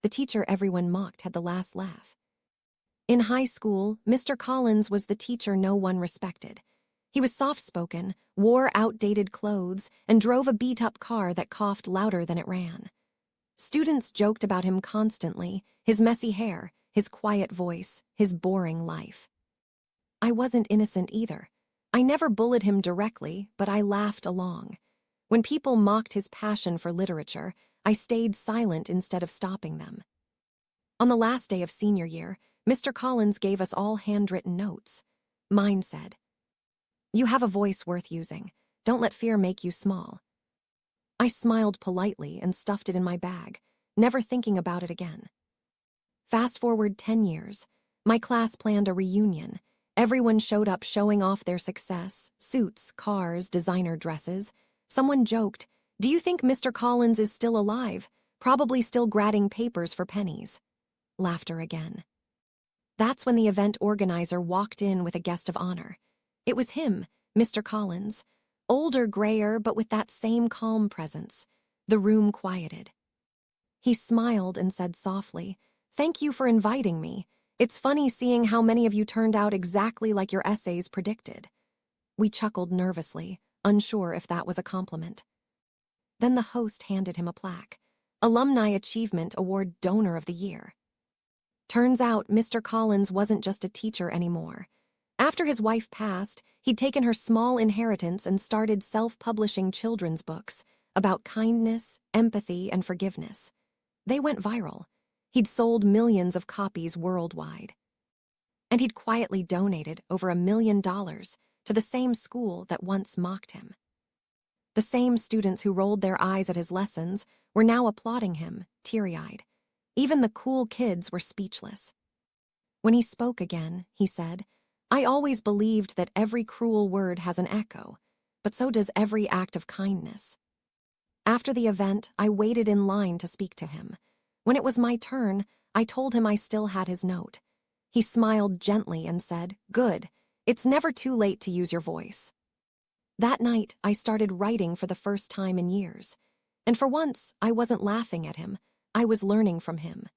The teacher everyone mocked had the last laugh. In high school, Mr. Collins was the teacher no one respected. He was soft-spoken, wore outdated clothes, and drove a beat-up car that coughed louder than it ran. Students joked about him constantly, his messy hair, his quiet voice, his boring life. I wasn't innocent either. I never bullied him directly, but I laughed along. When people mocked his passion for literature, I stayed silent instead of stopping them. On the last day of senior year, Mr. Collins gave us all handwritten notes. Mine said, "You have a voice worth using. Don't let fear make you small." I smiled politely and stuffed it in my bag, never thinking about it again. Fast forward 10 years. My class planned a reunion. Everyone showed up showing off their success, suits, cars, designer dresses. Someone joked, "Do you think Mr. Collins is still alive? Probably still grading papers for pennies." Laughter again. That's when the event organizer walked in with a guest of honor. It was him, Mr. Collins. Older, grayer, but with that same calm presence. The room quieted. He smiled and said softly, "Thank you for inviting me. It's funny seeing how many of you turned out exactly like your essays predicted." We chuckled nervously, unsure if that was a compliment. Then the host handed him a plaque. Alumni Achievement Award Donor of the Year. Turns out Mr. Collins wasn't just a teacher anymore. After his wife passed, he'd taken her small inheritance and started self-publishing children's books about kindness, empathy, and forgiveness. They went viral. He'd sold millions of copies worldwide. And he'd quietly donated over $1 million to the same school that once mocked him. The same students who rolled their eyes at his lessons were now applauding him, teary-eyed. Even the cool kids were speechless. When he spoke again, he said, "I always believed that every cruel word has an echo, but so does every act of kindness." After the event, I waited in line to speak to him. When it was my turn, I told him I still had his note. He smiled gently and said, "Good. It's never too late to use your voice." That night, I started writing for the first time in years. And for once, I wasn't laughing at him. I was learning from him.